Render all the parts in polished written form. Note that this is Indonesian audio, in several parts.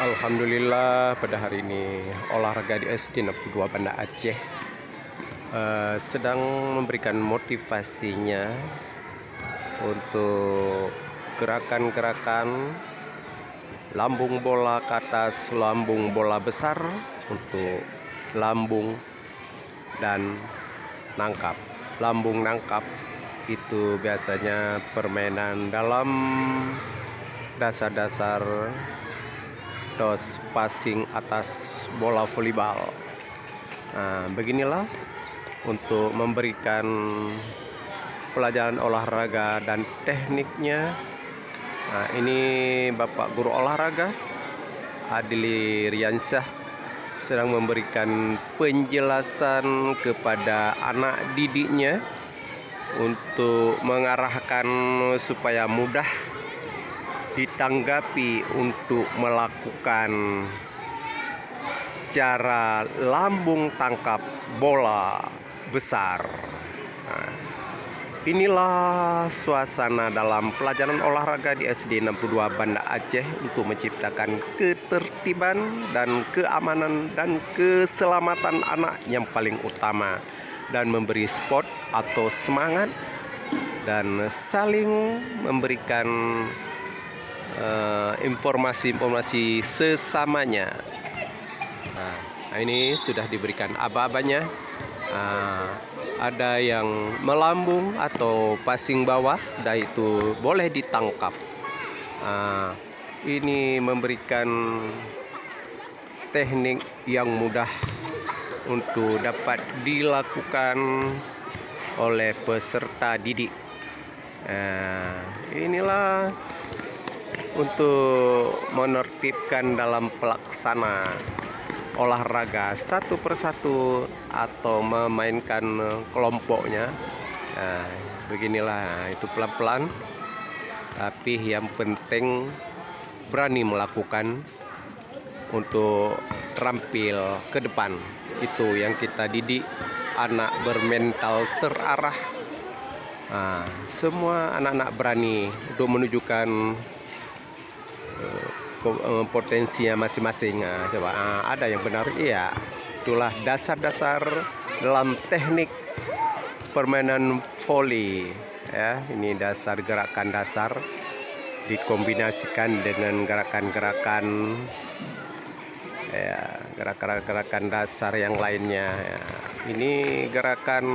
Alhamdulillah pada hari ini olahraga di SD 62 Banda Aceh sedang memberikan motivasinya untuk gerakan-gerakan lambung bola ke atas, lambung bola besar untuk lambung dan nangkap. Lambung nangkap itu biasanya permainan dalam dasar-dasar dos passing atas bola volleyball. Nah, beginilah untuk memberikan pelajaran olahraga dan tekniknya. Nah, ini Bapak Guru Olahraga Adili Riansyah sedang memberikan penjelasan kepada anak didiknya untuk mengarahkan supaya mudah ditanggapi untuk melakukan cara lambung tangkap bola besar. Nah, inilah suasana dalam pelajaran olahraga di SD 62 Banda Aceh untuk menciptakan ketertiban dan keamanan dan keselamatan anak yang paling utama, dan memberi sport atau semangat dan saling memberikan informasi-informasi sesamanya. Nah, ini sudah diberikan aba-abanya. Ada yang melambung atau passing bawah, dan itu boleh ditangkap. Ini memberikan teknik yang mudah untuk dapat dilakukan oleh peserta didik. Inilah untuk menertibkan dalam pelaksana olahraga satu persatu atau memainkan kelompoknya. Beginilah, itu pelan-pelan, tapi yang penting berani melakukan untuk terampil ke depan. Itu yang kita didik, anak bermental terarah. Semua anak-anak berani untuk menunjukkan potensinya masing-masing. Coba ada yang benar, iya, itulah dasar-dasar dalam teknik permainan volley ya. Ini dasar, gerakan dasar dikombinasikan dengan gerakan-gerakan ya, gerakan-gerakan dasar yang lainnya ya. Ini gerakan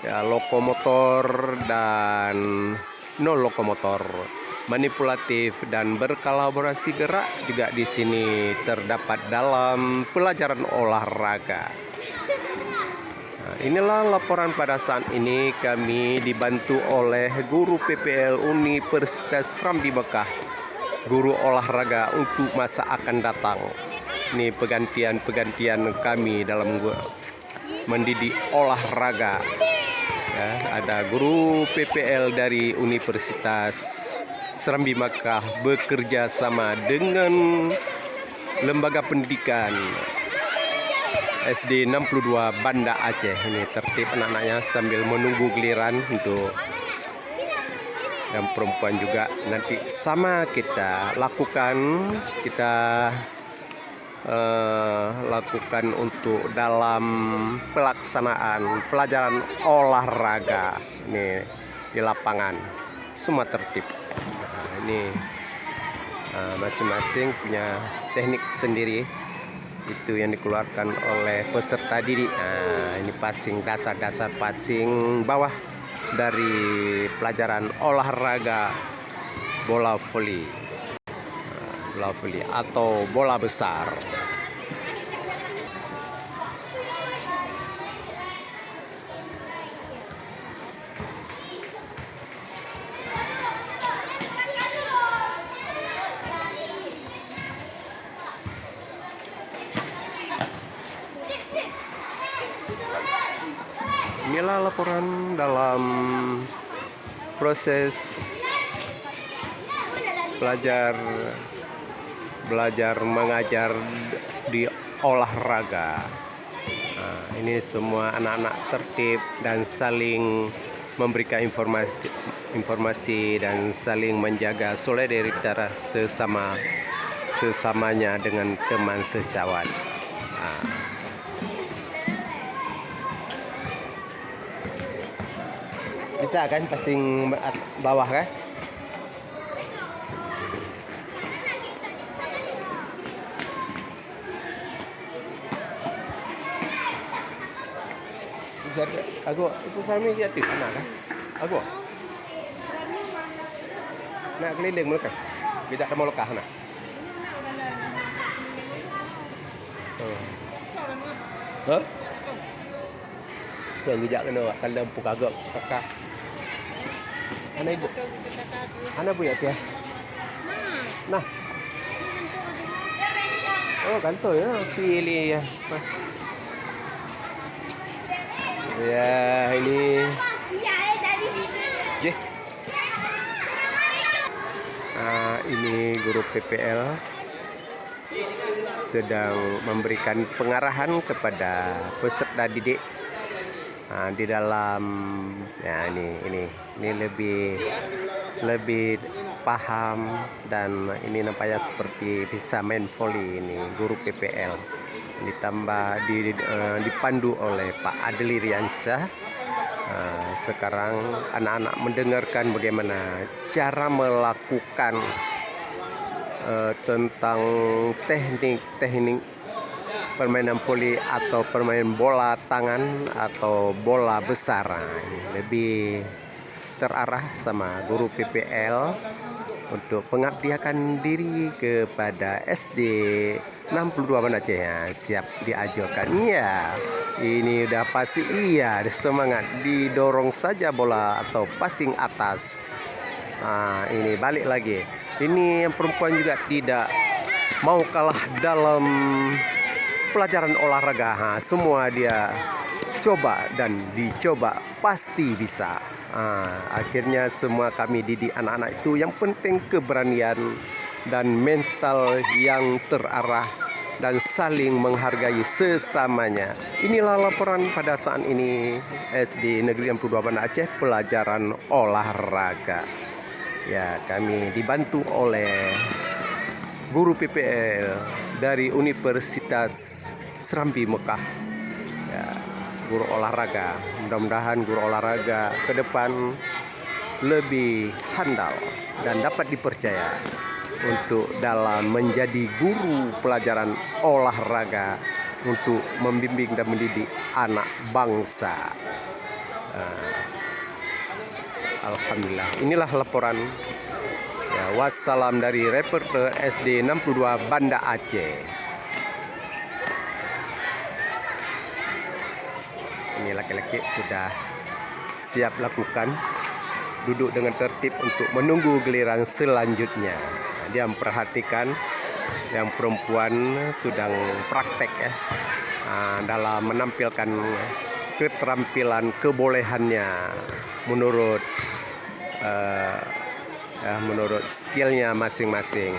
ya, lokomotor dan non lokomotor, manipulatif dan berkolaborasi gerak juga di sini terdapat dalam pelajaran olahraga. Nah, inilah laporan pada saat ini kami dibantu oleh guru PPL Universitas Serambi Mekah, guru olahraga untuk masa akan datang. Ini pergantian kami dalam mendidik olahraga. Ya, ada guru PPL dari Universitas Serambi Mekah bekerja sama dengan lembaga pendidikan SD 62 Banda Aceh. Ini tertib anak-anaknya sambil menunggu giliran untuk yang perempuan juga nanti sama kita lakukan, lakukan untuk dalam pelaksanaan pelajaran olahraga ini di lapangan, semua tertib. Ini masing-masing punya teknik sendiri itu yang dikeluarkan oleh peserta didik. Ini passing, dasar-dasar passing bawah dari pelajaran olahraga bola voli. Bola voli atau bola besar. Inilah laporan dalam proses belajar mengajar di olahraga. Ini semua anak-anak tertib dan saling memberikan informasi dan saling menjaga solidaritas sesamanya dengan teman sejawat. Bisa kan passing bawah kan? Bisa aku itu sami dia tu nak kan? Aku nak keliling mereka. Tidak ada molekah nak. Hah? Yang bijak kena kalau pun kagak saka. Ana ibu. Ana bu ya dia. Nah. Oh, kantor ya si Ili ya. Ya, ini. Je. Ini guru PPL sedang memberikan pengarahan kepada peserta didik di dalam ya ini lebih paham, dan ini nampaknya seperti bisa main volley. Ini guru PPL ditambah dipandu oleh Pak Adli Riansyah. Sekarang anak-anak mendengarkan bagaimana cara melakukan tentang teknik permainan voli atau permainan bola tangan atau bola besar. Ini lebih terarah sama guru PPL untuk pengabdian diri kepada SD 62 Banda Aceh ya, siap diajukan. Ya, ini udah pasti iya, semangat didorong saja bola atau passing atas. Ini balik lagi. Ini yang perempuan juga tidak mau kalah dalam pelajaran olahraga. Semua dia coba dan dicoba, pasti bisa. Akhirnya semua kami didik anak-anak itu yang penting keberanian dan mental yang terarah dan saling menghargai sesamanya. Inilah laporan pada saat ini SD Negeri 62 Banda Aceh pelajaran olahraga. Ya, kami dibantu oleh guru PPL dari Universitas Serambi Mekah. Ya, guru olahraga. Mudah-mudahan guru olahraga ke depan lebih handal dan dapat dipercaya untuk dalam menjadi guru pelajaran olahraga untuk membimbing dan mendidik anak bangsa. Alhamdulillah. Inilah laporan. Ya, wassalam dari reporter SD 62 Banda Aceh. Ini laki-laki sudah siap lakukan, duduk dengan tertib untuk menunggu giliran selanjutnya. Dia memperhatikan yang perempuan sedang praktek ya, dalam menampilkan keterampilan kebolehannya menurut skillnya masing-masing.